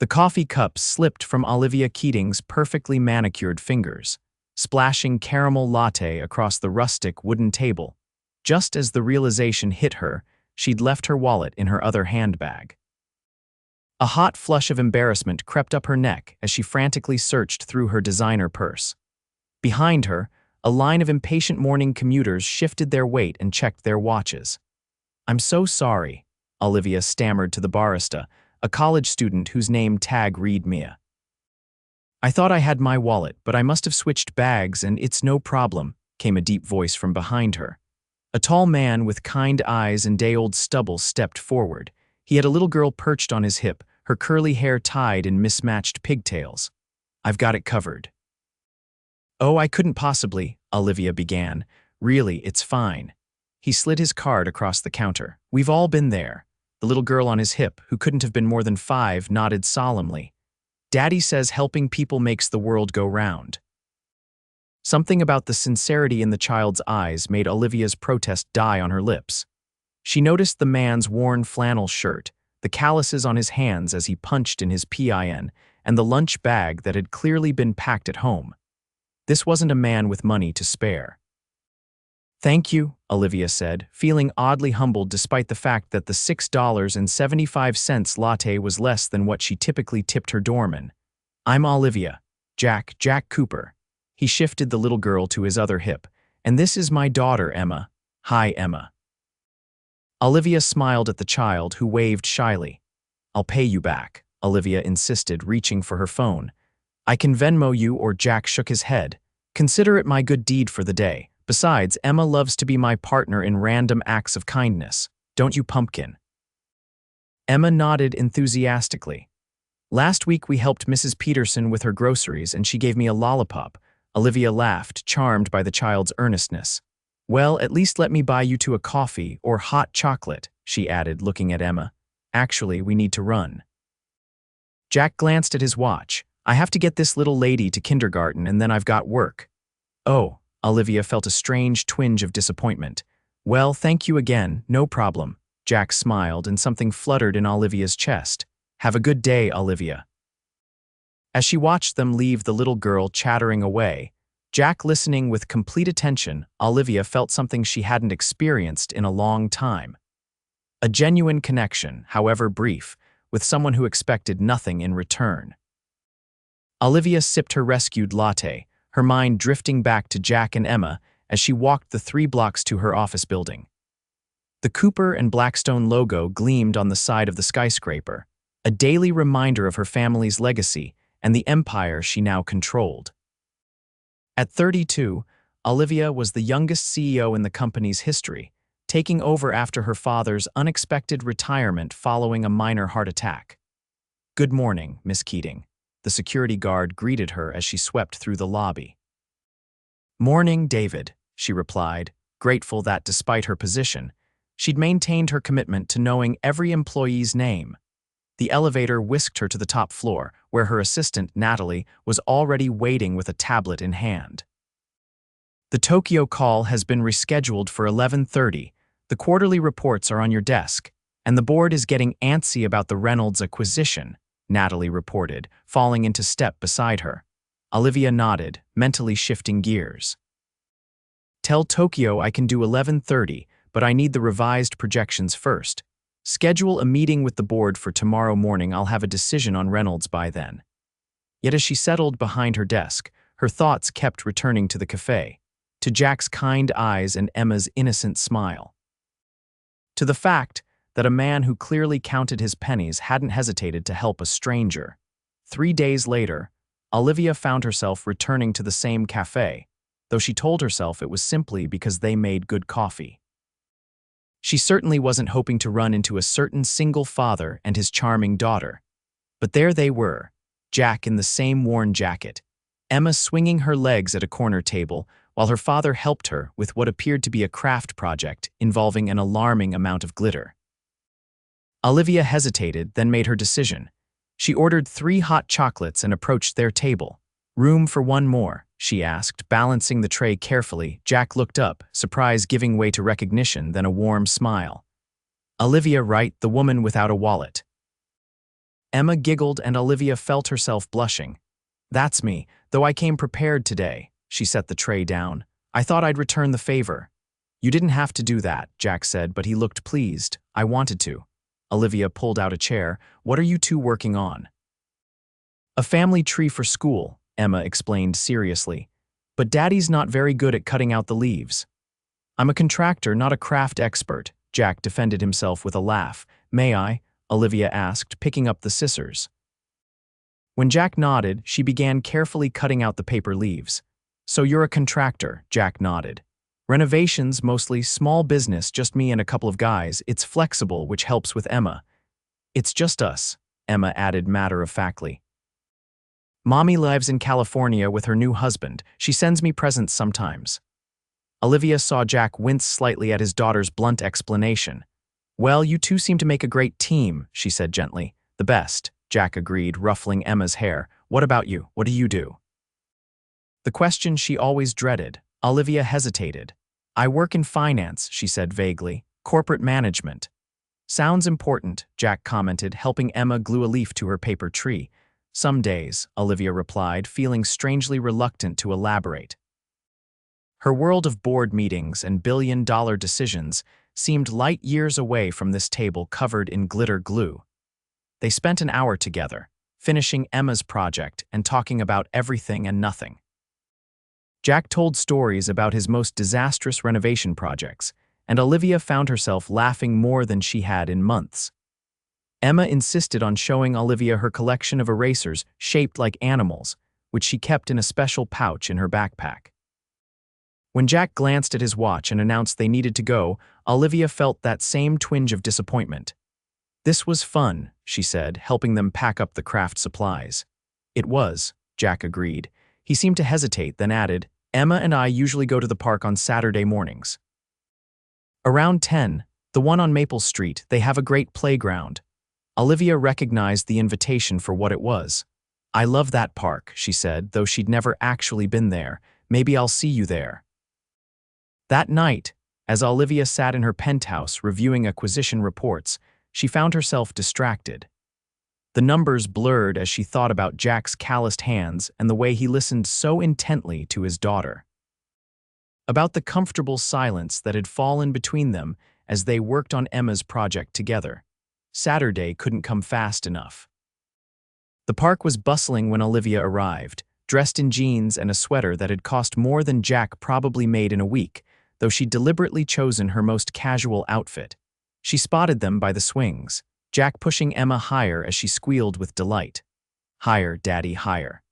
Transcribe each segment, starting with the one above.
The coffee cup slipped from Olivia Keating's perfectly manicured fingers, splashing caramel latte across the rustic wooden table. Just as the realization hit her, she'd left her wallet in her other handbag. A hot flush of embarrassment crept up her neck as she frantically searched through her designer purse. Behind her, a line of impatient morning commuters shifted their weight and checked their watches. "I'm so sorry," Olivia stammered to the barista, a college student whose name tag read Mia. "I thought I had my wallet, but I must have switched bags and it's no problem," came a deep voice from behind her. A tall man with kind eyes and day-old stubble stepped forward. He had a little girl perched on his hip, her curly hair tied in mismatched pigtails. "I've got it covered." "Oh, I couldn't possibly," Olivia began. "Really, it's fine." He slid his card across the counter. "We've all been there." The little girl on his hip, who couldn't have been more than 5, nodded solemnly. "Daddy says helping people makes the world go round." Something about the sincerity in the child's eyes made Olivia's protest die on her lips. She noticed the man's worn flannel shirt, the calluses on his hands as he punched in his PIN, and the lunch bag that had clearly been packed at home. This wasn't a man with money to spare. "Thank you," Olivia said, feeling oddly humbled despite the fact that the $6.75 latte was less than what she typically tipped her doorman. "I'm Olivia. Jack Cooper." He shifted the little girl to his other hip. "And this is my daughter, Emma. Hi, Emma." Olivia smiled at the child, who waved shyly. "I'll pay you back," Olivia insisted, reaching for her phone. "I can Venmo you," or Jack shook his head. "Consider it my good deed for the day. Besides, Emma loves to be my partner in random acts of kindness. Don't you, pumpkin?" Emma nodded enthusiastically. "Last week we helped Mrs. Peterson with her groceries and she gave me a lollipop." Olivia laughed, charmed by the child's earnestness. "Well, at least let me buy you two a coffee or hot chocolate," she added, looking at Emma. "Actually, we need to run." Jack glanced at his watch. "I have to get this little lady to kindergarten and then I've got work." "Oh," Olivia felt a strange twinge of disappointment. "Well, thank you again, no problem." Jack smiled and something fluttered in Olivia's chest. "Have a good day, Olivia." As she watched them leave the little girl chattering away, Jack listening with complete attention, Olivia felt something she hadn't experienced in a long time. A genuine connection, however brief, with someone who expected nothing in return. Olivia sipped her rescued latte, her mind drifting back to Jack and Emma as she walked the 3 blocks to her office building. The Cooper and Blackstone logo gleamed on the side of the skyscraper, a daily reminder of her family's legacy and the empire she now controlled. At 32, Olivia was the youngest CEO in the company's history, taking over after her father's unexpected retirement following a minor heart attack. "Good morning, Miss Keating." The security guard greeted her as she swept through the lobby. "Morning, David," she replied, grateful that despite her position, she'd maintained her commitment to knowing every employee's name. The elevator whisked her to the top floor, where her assistant, Natalie, was already waiting with a tablet in hand. "The Tokyo call has been rescheduled for 11:30. The quarterly reports are on your desk, and the board is getting antsy about the Reynolds acquisition," Natalie reported, falling into step beside her. Olivia nodded, mentally shifting gears. "Tell Tokyo I can do 11:30, but I need the revised projections first. Schedule a meeting with the board for tomorrow morning. I'll have a decision on Reynolds by then." Yet as she settled behind her desk, her thoughts kept returning to the café, to Jack's kind eyes and Emma's innocent smile. To the fact that a man who clearly counted his pennies hadn't hesitated to help a stranger. 3 days later, Olivia found herself returning to the same café, though she told herself it was simply because they made good coffee. She certainly wasn't hoping to run into a certain single father and his charming daughter. But there they were, Jack in the same worn jacket, Emma swinging her legs at a corner table, while her father helped her with what appeared to be a craft project involving an alarming amount of glitter. Olivia hesitated, then made her decision. She ordered 3 hot chocolates and approached their table. "Room for one more?" she asked, balancing the tray carefully. Jack looked up, surprise giving way to recognition, then a warm smile. "Olivia, right, the woman without a wallet." Emma giggled and Olivia felt herself blushing. That's me, though I came prepared today. She set the tray down. I thought I'd return the favor. You didn't have to do that, Jack said, but he looked pleased. I wanted to. Olivia pulled out a chair. What are you two working on? A family tree for school, Emma explained seriously. But Daddy's not very good at cutting out the leaves. I'm a contractor, not a craft expert, Jack defended himself with a laugh. May I? Olivia asked, picking up the scissors. When Jack nodded, she began carefully cutting out the paper leaves. So you're a contractor, Jack nodded. Renovations, mostly small business, just me and a couple of guys. It's flexible, which helps with Emma. It's just us, Emma added matter-of-factly. Mommy lives in California with her new husband. She sends me presents sometimes. Olivia saw Jack wince slightly at his daughter's blunt explanation. Well, you two seem to make a great team, she said gently. The best, Jack agreed, ruffling Emma's hair. What about you? What do you do? The question she always dreaded. Olivia hesitated. I work in finance, she said vaguely. Corporate management. Sounds important, Jack commented, helping Emma glue a leaf to her paper tree. Some days, Olivia replied, feeling strangely reluctant to elaborate. Her world of board meetings and billion-dollar decisions seemed light years away from this table covered in glitter glue. They spent an hour together, finishing Emma's project and talking about everything and nothing. Jack told stories about his most disastrous renovation projects, and Olivia found herself laughing more than she had in months. Emma insisted on showing Olivia her collection of erasers shaped like animals, which she kept in a special pouch in her backpack. When Jack glanced at his watch and announced they needed to go, Olivia felt that same twinge of disappointment. This was fun, she said, helping them pack up the craft supplies. It was, Jack agreed. He seemed to hesitate, then added, Emma and I usually go to the park on Saturday mornings. Around 10, the one on Maple Street, they have a great playground. Olivia recognized the invitation for what it was. I love that park, she said, though she'd never actually been there. Maybe I'll see you there. That night, as Olivia sat in her penthouse reviewing acquisition reports, she found herself distracted. The numbers blurred as she thought about Jack's calloused hands and the way he listened so intently to his daughter. About the comfortable silence that had fallen between them as they worked on Emma's project together. Saturday couldn't come fast enough. The park was bustling when Olivia arrived, dressed in jeans and a sweater that had cost more than Jack probably made in a week, though she'd deliberately chosen her most casual outfit. She spotted them by the swings, Jack pushing Emma higher as she squealed with delight. Higher, Daddy, higher.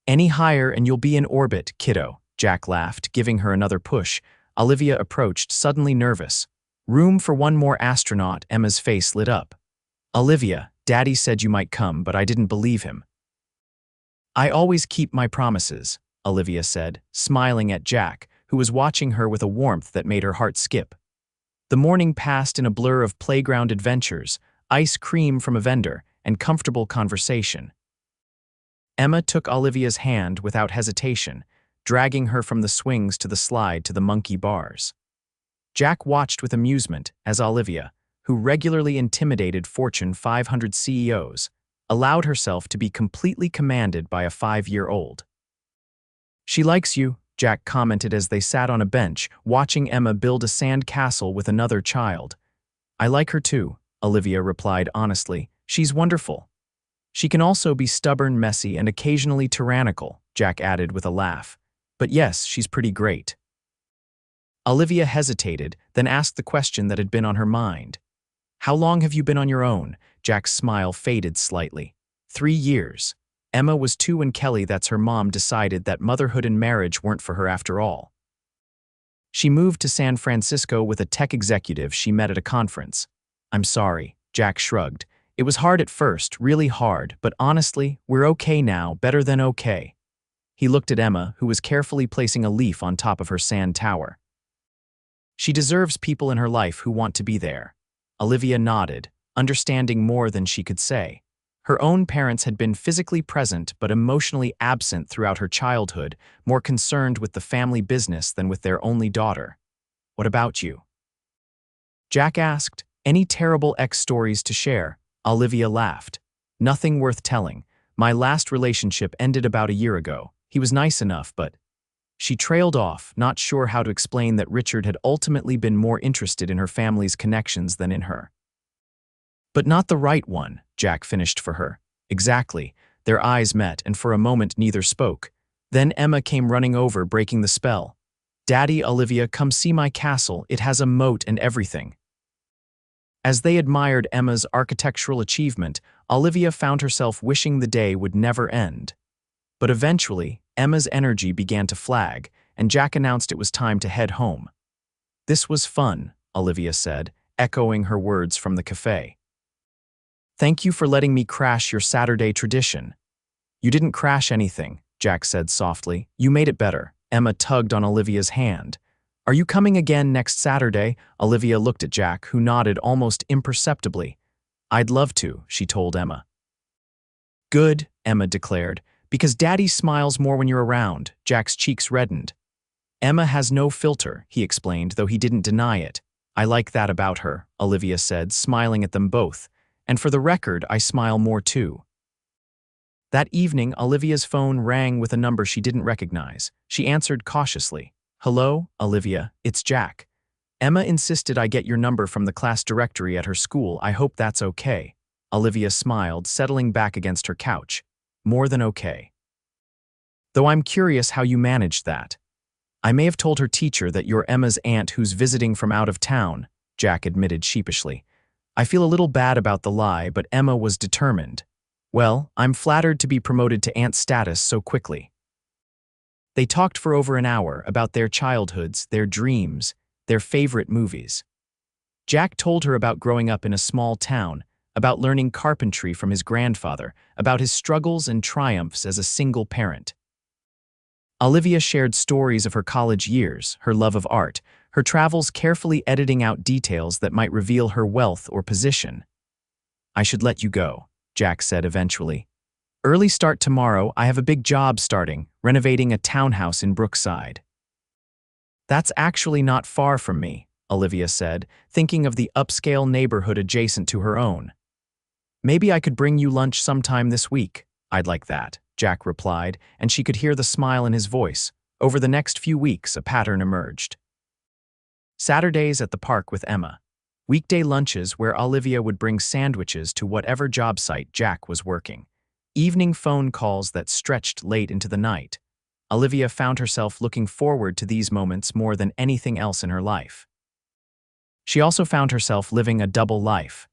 Any higher and you'll be in orbit, kiddo, Jack laughed, giving her another push. Olivia approached, suddenly nervous. Room for one more astronaut, Emma's face lit up. Olivia, Daddy said you might come, but I didn't believe him. I always keep my promises, Olivia said, smiling at Jack, who was watching her with a warmth that made her heart skip. The morning passed in a blur of playground adventures, ice cream from a vendor, and comfortable conversation. Emma took Olivia's hand without hesitation, dragging her from the swings to the slide to the monkey bars. Jack watched with amusement as Olivia, who regularly intimidated Fortune 500 CEOs, allowed herself to be completely commanded by a 5-year-old. She likes you, Jack commented as they sat on a bench, watching Emma build a sand castle with another child. I like her too, Olivia replied honestly. She's wonderful. She can also be stubborn, messy, and occasionally tyrannical, Jack added with a laugh. But yes, she's pretty great. Olivia hesitated, then asked the question that had been on her mind. How long have you been on your own? Jack's smile faded slightly. 3 years. Emma was 2 when Kelly, that's her mom, decided that motherhood and marriage weren't for her after all. She moved to San Francisco with a tech executive she met at a conference. I'm sorry, Jack shrugged. It was hard at first, really hard, but honestly, we're okay now, better than okay. He looked at Emma, who was carefully placing a leaf on top of her sand tower. She deserves people in her life who want to be there. Olivia nodded, understanding more than she could say. Her own parents had been physically present but emotionally absent throughout her childhood, more concerned with the family business than with their only daughter. What about you? Jack asked, any terrible ex stories to share? Olivia laughed. Nothing worth telling. My last relationship ended about a year ago. He was nice enough, but… She trailed off, not sure how to explain that Richard had ultimately been more interested in her family's connections than in her. But not the right one, Jack finished for her. Exactly. Their eyes met, and for a moment neither spoke. Then Emma came running over, breaking the spell. "Daddy, Olivia, come see my castle. It has a moat and everything." As they admired Emma's architectural achievement, Olivia found herself wishing the day would never end. But eventually, Emma's energy began to flag, and Jack announced it was time to head home. "This was fun," Olivia said, echoing her words from the café. "Thank you for letting me crash your Saturday tradition." "You didn't crash anything," Jack said softly. "You made it better." Emma tugged on Olivia's hand. "Are you coming again next Saturday?" Olivia looked at Jack, who nodded almost imperceptibly. "I'd love to," she told Emma. "Good," Emma declared, "because Daddy smiles more when you're around." Jack's cheeks reddened. "Emma has no filter," he explained, though he didn't deny it. "I like that about her," Olivia said, smiling at them both. "And for the record, I smile more too." That evening, Olivia's phone rang with a number she didn't recognize. She answered cautiously. "Hello, Olivia, it's Jack. Emma insisted I get your number from the class directory at her school. I hope that's okay." Olivia smiled, settling back against her couch. "More than okay. Though I'm curious how you managed that." "I may have told her teacher that you're Emma's aunt who's visiting from out of town," Jack admitted sheepishly. "I feel a little bad about the lie, but Emma was determined. Well, I'm flattered to be promoted to aunt status so quickly." They talked for over an hour about their childhoods, their dreams, their favorite movies. Jack told her about growing up in a small town, about learning carpentry from his grandfather, about his struggles and triumphs as a single parent. Olivia shared stories of her college years, her love of art, her travels, carefully editing out details that might reveal her wealth or position. "I should let you go," Jack said eventually. "Early start tomorrow. I have a big job starting, renovating a townhouse in Brookside." "That's actually not far from me," Olivia said, thinking of the upscale neighborhood adjacent to her own. "Maybe I could bring you lunch sometime this week." "I'd like that," Jack replied, and she could hear the smile in his voice. Over the next few weeks, a pattern emerged. Saturdays at the park with Emma. Weekday lunches where Olivia would bring sandwiches to whatever job site Jack was working. Evening phone calls that stretched late into the night. Olivia found herself looking forward to these moments more than anything else in her life. She also found herself living a double life.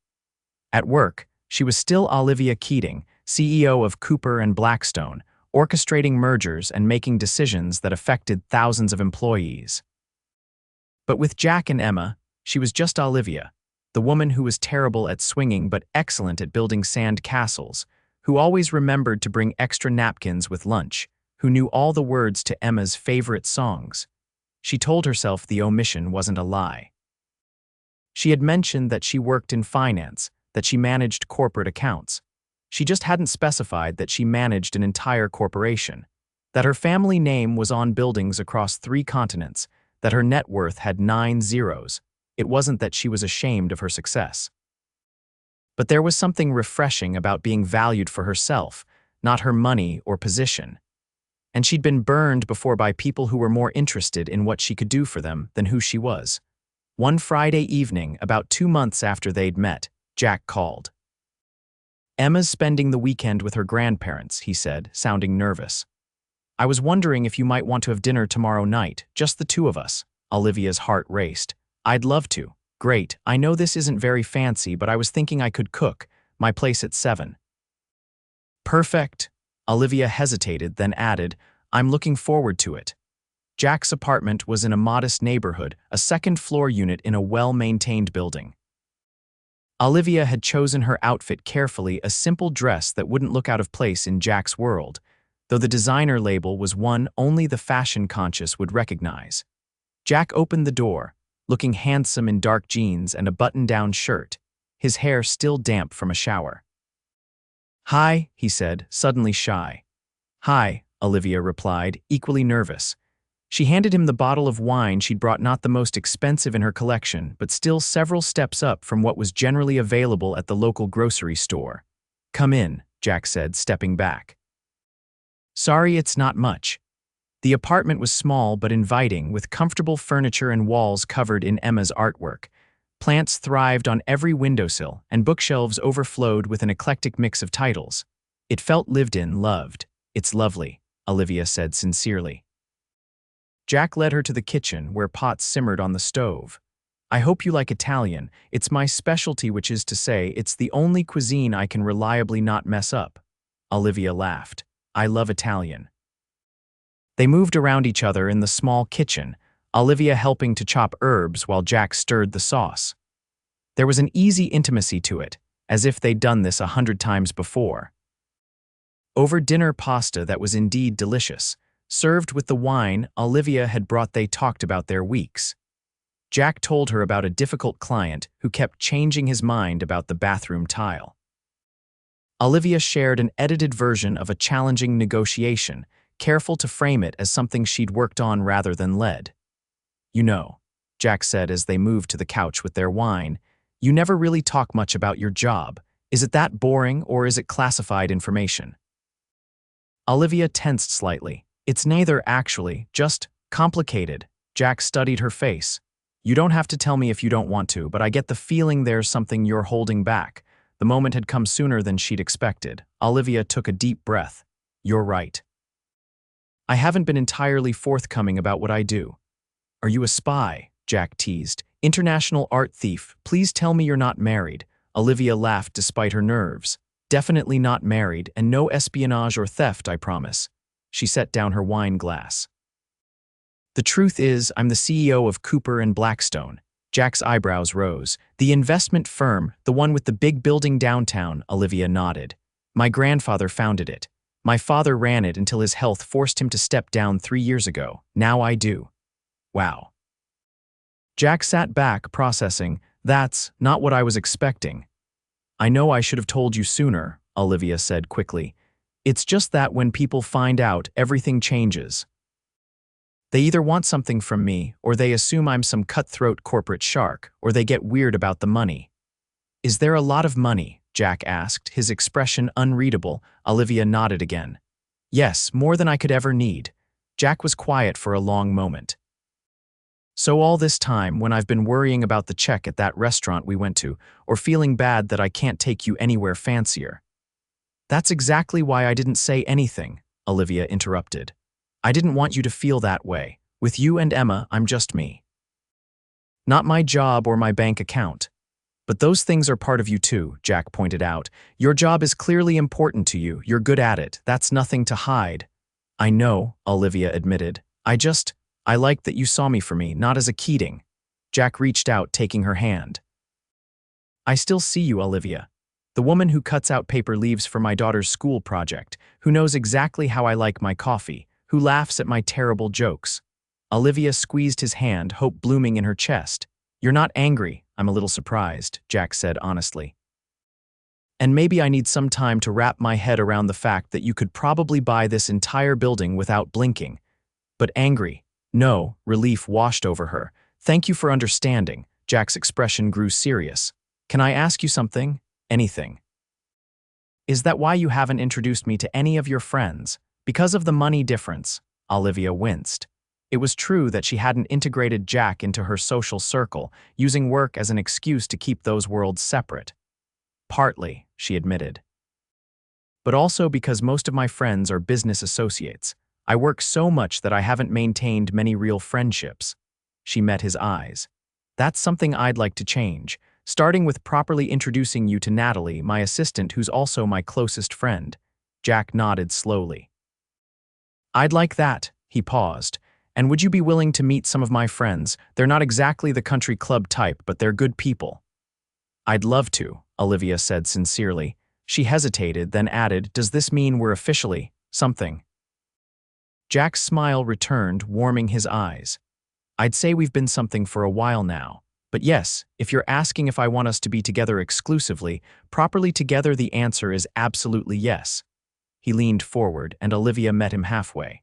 At work, she was still Olivia Keating, CEO of Cooper and Blackstone, orchestrating mergers and making decisions that affected thousands of employees. But with Jack and Emma, she was just Olivia, the woman who was terrible at swinging but excellent at building sand castles, who always remembered to bring extra napkins with lunch, who knew all the words to Emma's favorite songs. She told herself the omission wasn't a lie. She had mentioned that she worked in finance, that she managed corporate accounts. She just hadn't specified that she managed an entire corporation, that her family name was on buildings across 3 continents, that her net worth had 9 zeros. It wasn't that she was ashamed of her success. But there was something refreshing about being valued for herself, not her money or position. And she'd been burned before by people who were more interested in what she could do for them than who she was. One Friday evening, about 2 months after they'd met, Jack called. "Emma's spending the weekend with her grandparents," he said, sounding nervous. "I was wondering if you might want to have dinner tomorrow night, just the 2 of us." Olivia's heart raced. "I'd love to." "Great. I know this isn't very fancy, but I was thinking I could cook. My place at 7. "Perfect." Olivia hesitated, then added, "I'm looking forward to it." Jack's apartment was in a modest neighborhood, a second-floor unit in a well-maintained building. Olivia had chosen her outfit carefully, a simple dress that wouldn't look out of place in Jack's world, though the designer label was one only the fashion-conscious would recognize. Jack opened the door, looking handsome in dark jeans and a button-down shirt, his hair still damp from a shower. "Hi," he said, suddenly shy. "Hi," Olivia replied, equally nervous. She handed him the bottle of wine she'd brought, not the most expensive in her collection, but still several steps up from what was generally available at the local grocery store. "Come in," Jack said, stepping back. "Sorry, it's not much." The apartment was small but inviting, with comfortable furniture and walls covered in Emma's artwork. Plants thrived on every windowsill, and bookshelves overflowed with an eclectic mix of titles. It felt lived in, loved. "It's lovely," Olivia said sincerely. Jack led her to the kitchen, where pots simmered on the stove. "I hope you like Italian. It's my specialty, which is to say, it's the only cuisine I can reliably not mess up." Olivia laughed. "I love Italian." They moved around each other in the small kitchen, Olivia helping to chop herbs while Jack stirred the sauce. There was an easy intimacy to it, as if they'd done this 100 times before. Over dinner pasta that was indeed delicious, served with the wine Olivia had brought, they talked about their weeks. Jack told her about a difficult client who kept changing his mind about the bathroom tile. Olivia shared an edited version of a challenging negotiation, careful to frame it as something she'd worked on rather than led. "You know," Jack said as they moved to the couch with their wine, "you never really talk much about your job. Is it that boring, or is it classified information?" Olivia tensed slightly. "It's neither, actually, just complicated." Jack studied her face. "You don't have to tell me if you don't want to, but I get the feeling there's something you're holding back." The moment had come sooner than she'd expected. Olivia took a deep breath. "You're right. I haven't been entirely forthcoming about what I do." "Are you a spy?" Jack teased. "International art thief. Please tell me you're not married." Olivia laughed despite her nerves. "Definitely not married, and no espionage or theft, I promise." She set down her wine glass. "The truth is, I'm the CEO of Cooper and Blackstone." Jack's eyebrows rose. "The investment firm, the one with the big building downtown," Olivia nodded. "My grandfather founded it. My father ran it until his health forced him to step down 3 years ago. Now I do." "Wow." Jack sat back, processing. "That's not what I was expecting." "I know I should have told you sooner," Olivia said quickly. "It's just that when people find out, everything changes. They either want something from me, or they assume I'm some cutthroat corporate shark, or they get weird about the money." "Is there a lot of money?" Jack asked, his expression unreadable. Olivia nodded again. "Yes, more than I could ever need." Jack was quiet for a long moment. "So all this time, when I've been worrying about the check at that restaurant we went to, or feeling bad that I can't take you anywhere fancier." "That's exactly why I didn't say anything," Olivia interrupted. "I didn't want you to feel that way. With you and Emma, I'm just me. Not my job or my bank account." "But those things are part of you too," Jack pointed out. "Your job is clearly important to you. You're good at it. That's nothing to hide." "I know," Olivia admitted. I liked that you saw me for me, not as a Keating." Jack reached out, taking her hand. "I still see you, Olivia. The woman who cuts out paper leaves for my daughter's school project, who knows exactly how I like my coffee, who laughs at my terrible jokes." Olivia squeezed his hand, hope blooming in her chest. "You're not angry." "I'm a little surprised," Jack said honestly. "And maybe I need some time to wrap my head around the fact that you could probably buy this entire building without blinking." "But angry?" "No," relief washed over her. "Thank you for understanding." Jack's expression grew serious. "Can I ask you something?" "Anything." "Is that why you haven't introduced me to any of your friends? Because of the money difference?" Olivia winced. It was true that she hadn't integrated Jack into her social circle, using work as an excuse to keep those worlds separate. "Partly," she admitted. "But also because most of my friends are business associates. I work so much that I haven't maintained many real friendships." She met his eyes. "That's something I'd like to change, starting with properly introducing you to Natalie, my assistant, who's also my closest friend." Jack nodded slowly. "I'd like that." He paused. "And would you be willing to meet some of my friends? They're not exactly the country club type, but they're good people." "I'd love to," Olivia said sincerely. She hesitated, then added, "Does this mean we're officially something?" Jack's smile returned, warming his eyes. "I'd say we've been something for a while now. But yes, if you're asking if I want us to be together exclusively, properly together, the answer is absolutely yes." He leaned forward, and Olivia met him halfway.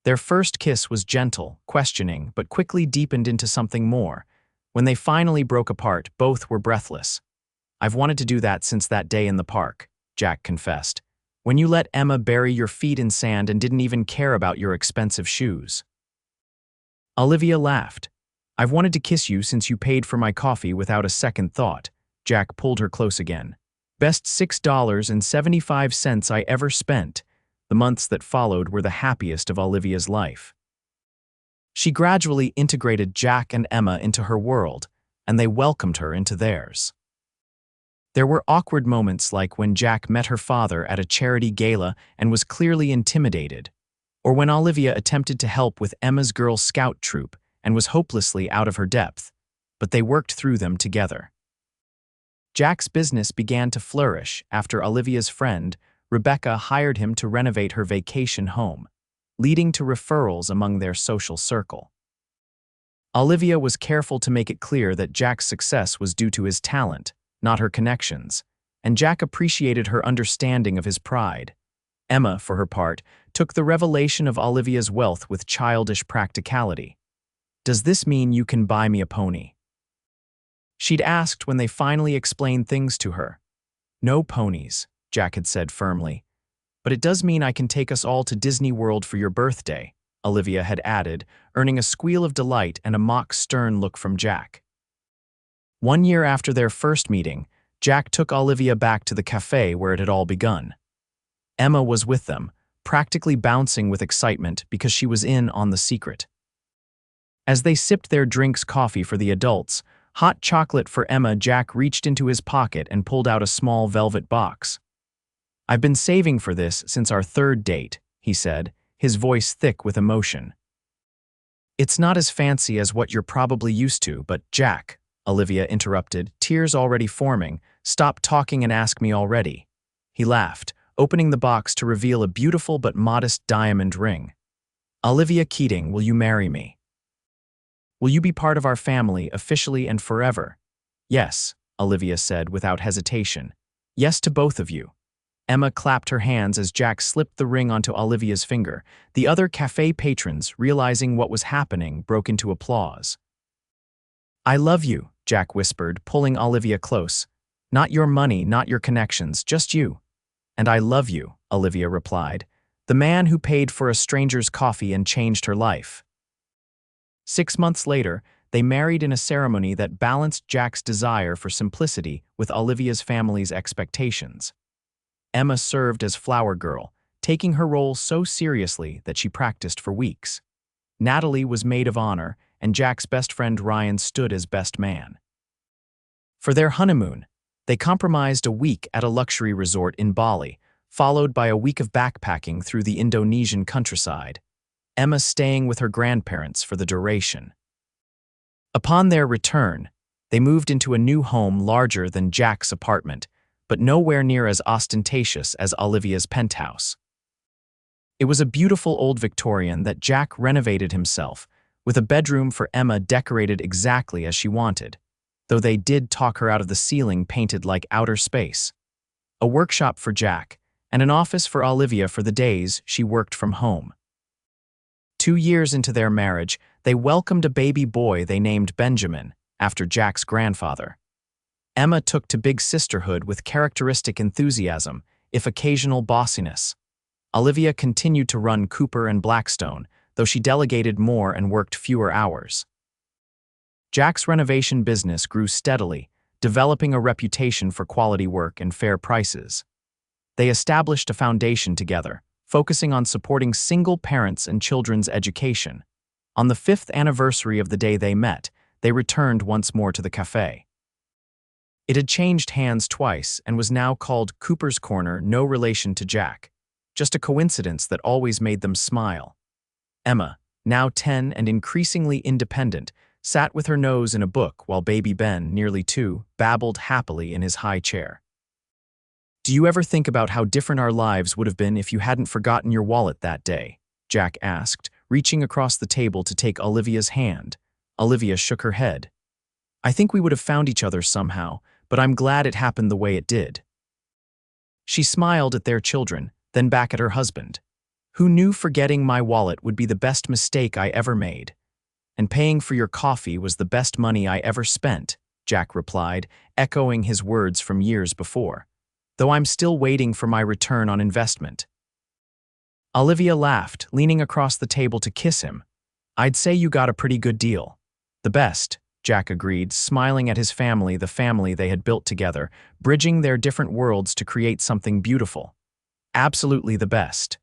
Their first kiss was gentle, questioning, but quickly deepened into something more. When they finally broke apart, both were breathless. "I've wanted to do that since that day in the park," Jack confessed. "When you let Emma bury your feet in sand and didn't even care about your expensive shoes." Olivia laughed. "I've wanted to kiss you since you paid for my coffee without a second thought." Jack pulled her close again. "Best $6.75 I ever spent." The months that followed were the happiest of Olivia's life. She gradually integrated Jack and Emma into her world, and they welcomed her into theirs. There were awkward moments like when Jack met her father at a charity gala and was clearly intimidated, or when Olivia attempted to help with Emma's Girl Scout troop and was hopelessly out of her depth, but they worked through them together. Jack's business began to flourish after Olivia's friend, Rebecca, hired him to renovate her vacation home, leading to referrals among their social circle. Olivia was careful to make it clear that Jack's success was due to his talent, not her connections, and Jack appreciated her understanding of his pride. Emma, for her part, took the revelation of Olivia's wealth with childish practicality. "Does this mean you can buy me a pony?" She'd asked when they finally explained things to her. "No ponies," Jack had said firmly. "But it does mean I can take us all to Disney World for your birthday," Olivia had added, earning a squeal of delight and a mock stern look from Jack. 1 year after their first meeting, Jack took Olivia back to the café where it had all begun. Emma was with them, practically bouncing with excitement because she was in on the secret. As they sipped their drinks coffee for the adults, hot chocolate for Emma, Jack reached into his pocket and pulled out a small velvet box. "I've been saving for this since our third date," he said, his voice thick with emotion. "It's not as fancy as what you're probably used to, but Jack," Olivia interrupted, tears already forming, "stop talking and ask me already." He laughed, opening the box to reveal a beautiful but modest diamond ring. "Olivia Keating, will you marry me? Will you be part of our family officially and forever?" "Yes," Olivia said without hesitation. "Yes to both of you." Emma clapped her hands as Jack slipped the ring onto Olivia's finger. The other café patrons, realizing what was happening, broke into applause. "I love you," Jack whispered, pulling Olivia close. "Not your money, not your connections, just you." "And I love you," Olivia replied. "The man who paid for a stranger's coffee and changed her life." 6 months later, they married in a ceremony that balanced Jack's desire for simplicity with Olivia's family's expectations. Emma served as flower girl, taking her role so seriously that she practiced for weeks. Natalie was maid of honor, and Jack's best friend Ryan stood as best man. For their honeymoon, they compromised a week at a luxury resort in Bali, followed by a week of backpacking through the Indonesian countryside, Emma staying with her grandparents for the duration. Upon their return, they moved into a new home larger than Jack's apartment, but nowhere near as ostentatious as Olivia's penthouse. It was a beautiful old Victorian that Jack renovated himself, with a bedroom for Emma decorated exactly as she wanted, though they did talk her out of the ceiling painted like outer space, a workshop for Jack, and an office for Olivia for the days she worked from home. 2 years into their marriage, they welcomed a baby boy they named Benjamin, after Jack's grandfather. Emma took to big sisterhood with characteristic enthusiasm, if occasional bossiness. Olivia continued to run Cooper and Blackstone, though she delegated more and worked fewer hours. Jack's renovation business grew steadily, developing a reputation for quality work and fair prices. They established a foundation together, focusing on supporting single parents and children's education. On the 5th anniversary of the day they met, they returned once more to the café. It had changed hands twice and was now called Cooper's Corner, no relation to Jack. Just a coincidence that always made them smile. Emma, now 10 and increasingly independent, sat with her nose in a book while baby Ben, nearly 2, babbled happily in his high chair. "Do you ever think about how different our lives would have been if you hadn't forgotten your wallet that day?" Jack asked, reaching across the table to take Olivia's hand. Olivia shook her head. "I think we would have found each other somehow, but I'm glad it happened the way it did." She smiled at their children, then back at her husband. Who knew forgetting my wallet would be the best mistake I ever made? And paying for your coffee was the best money I ever spent, Jack replied, echoing his words from years before. Though I'm still waiting for my return on investment. Olivia laughed, leaning across the table to kiss him. I'd say you got a pretty good deal. The best, Jack agreed, smiling at his family, the family they had built together, bridging their different worlds to create something beautiful. Absolutely the best.